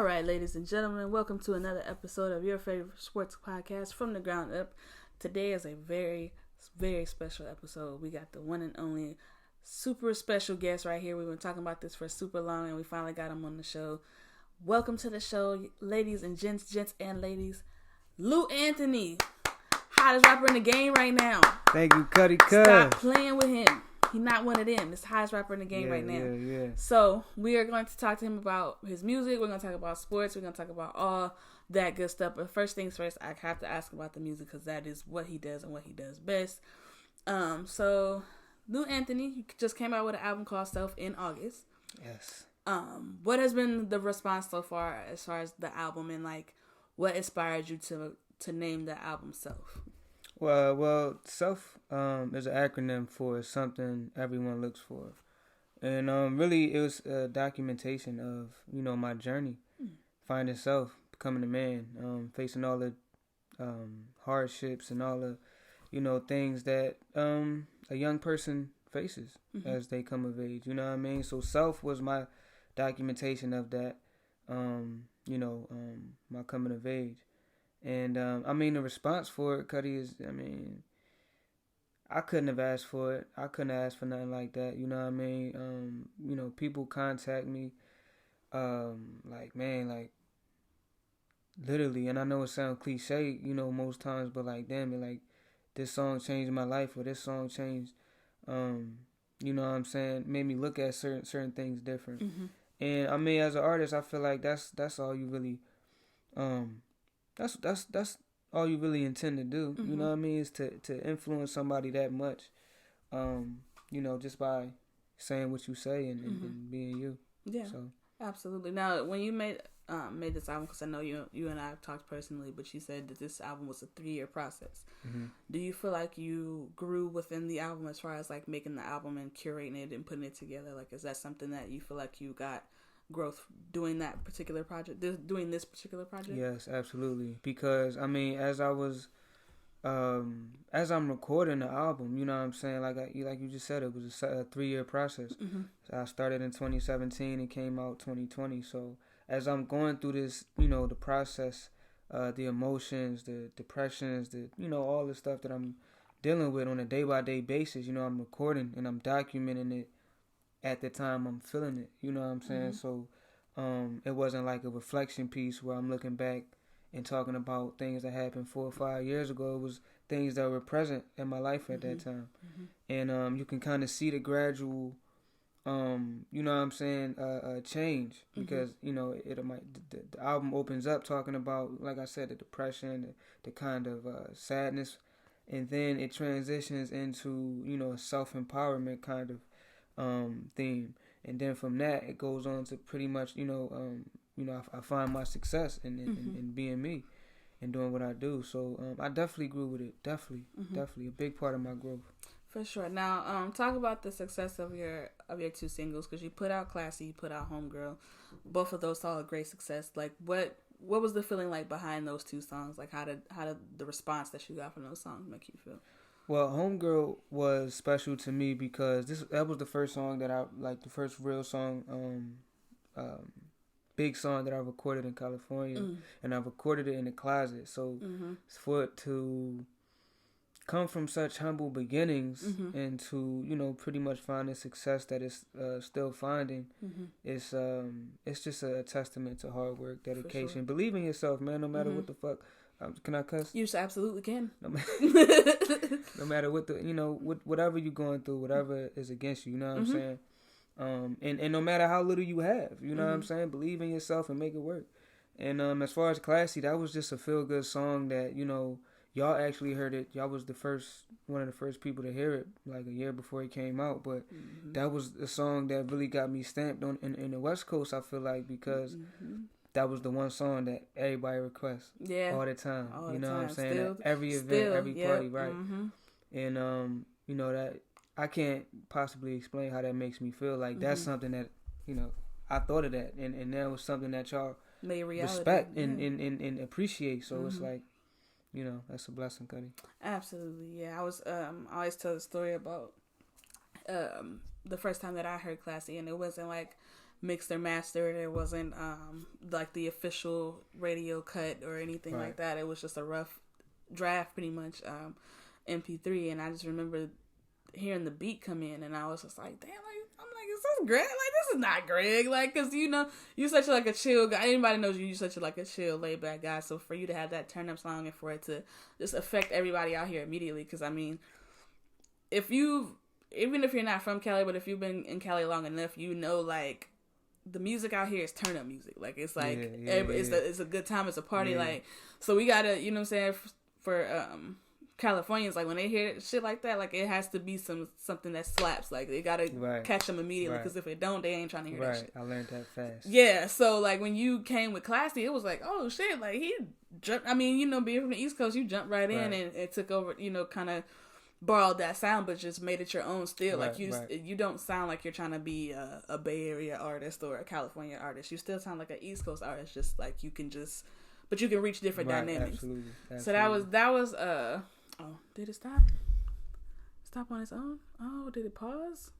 right, ladies and gentlemen, welcome to another episode of your favorite sports podcast from the ground up. Today is a very, very special episode. We got the one and only super special guest right here. We've been talking about this for super long, and we finally got him on the show. Welcome to the show, ladies and gents and ladies. Lou Anthony, hottest rapper in the game right now. Thank you, Cuddy Cuz. Stop playing with him. He's not one of them. It's the highest rapper in the game right now. Yeah. So we are going to talk to him about his music. We're going to talk about sports. We're going to talk about all that good stuff. But first things first, I have to ask about the music because that is what he does and what he does best. So Lou Anthony, you just came out with an album called Self in August. Yes. What has been the response so far as the album, and like what inspired you to name the album Self? Well, Self is an acronym for something everyone looks for, and really it was a documentation of my journey, finding self, becoming a man, facing all the hardships and all the things that a young person faces as they come of age. You know what I mean? So Self was my documentation of that, my coming of age. And, the response for it, Cuddy, is, I couldn't have asked for it. I couldn't have asked for nothing like that. You know what I mean? People contact me, literally, and I know it sounds cliche, most times, but damn it, this song changed my life, or this song changed, made me look at certain things different. Mm-hmm. And, as an artist, I feel like that's all you really, that's all you really intend to do. Mm-hmm. You know what I mean? Is to influence somebody that much, just by saying what you say and being you. Yeah, so. Absolutely. Now, when you made this album, because I know you and I have talked personally, but you said that this album was a 3-year process. Mm-hmm. Do you feel like you grew within the album as far as like making the album and curating it and putting it together? Like, is that something that you feel like you got growth doing that particular project, doing this particular project? Yes, absolutely. Because as I was, as I'm recording the album, you know what I'm saying, like you just said, it was a 3-year process. Mm-hmm. So I started in 2017 and came out 2020. So as I'm going through this, the process, the emotions, the depressions, all the stuff that I'm dealing with on a day-by-day basis, I'm recording and I'm documenting it at the time I'm feeling it, you know what I'm saying? Mm-hmm. So it wasn't like a reflection piece where I'm looking back and talking about things that happened 4 or 5 years ago. It was things that were present in my life at that time. Mm-hmm. And you can kind of see the gradual, change, because, the album opens up talking about, like I said, the depression, the kind of sadness, and then it transitions into, a self-empowerment kind of theme, and then from that it goes on to pretty much I find my success in being me and doing what I do. So I definitely grew with it. Definitely a big part of my growth. For sure. Now talk about the success of your 2 singles, because you put out Classy, you put out Homegirl. Both of those saw a great success. Like what was the feeling like behind those 2 songs? Like how did the response that you got from those songs make you feel? Well, Homegirl was special to me because that was the first song that the first real song, big song that I recorded in California, and I recorded it in the closet. So for it to come from such humble beginnings and to pretty much find the success that it's still finding, it's just a testament to hard work, dedication, sure. Believe in yourself, man. No matter what the fuck. Can I cuss? You absolutely can. No matter what whatever you're going through, whatever is against you, you know what I'm saying? And no matter how little you have, you know what I'm saying? Believe in yourself and make it work. And as far as Classy, that was just a feel good song that, y'all actually heard it. Y'all was one of the first people to hear it, like a year before it came out. But that was a song that really got me stamped on in the West Coast, I feel like, because that was the one song that everybody requests all the time. You know what I'm saying? Still, at every event, every party, right? And that I can't possibly explain how that makes me feel. Like that's something that I thought of that, and that was something that y'all respect and appreciate. So it's like, that's a blessing, Cuddy. Absolutely, yeah. I always tell the story about the first time that I heard Classy, and it wasn't like mixed or mastered. It wasn't like the official radio cut or anything like that. It was just a rough draft, pretty much, MP3. And I just remember hearing the beat come in, and I was just like, damn, like, I'm like, is this Greg? Like, this is not Greg. Like, because, you know, you're such like a chill guy. Anybody knows you're such like a chill, laid back guy. So for you to have that turn up song and for it to just affect everybody out here immediately, because I mean, even if you're not from Cali, but if you've been in Cali long enough, you know, like, the music out here is turn up music. Like, it's like, it's a good time. It's a party. Like, so we gotta, you know what I'm saying, for Californians, like, when they hear shit like that, like, it has to be something that slaps. Like, they gotta catch them immediately, because if it don't, they ain't trying to hear that shit. I learned that fast. Yeah, so, like, when you came with Classy, it was like, oh shit, like, he jumped. I mean, you know, being from the East Coast, you jumped right in and it took over, you know, kind of borrowed that sound, but just made it your own still. Like, you don't sound like you're trying to be a Bay Area artist or a California artist. You still sound like an East Coast artist, just like you can reach different dynamics. Absolutely. So that was oh, did it stop on its own? Oh, did it pause?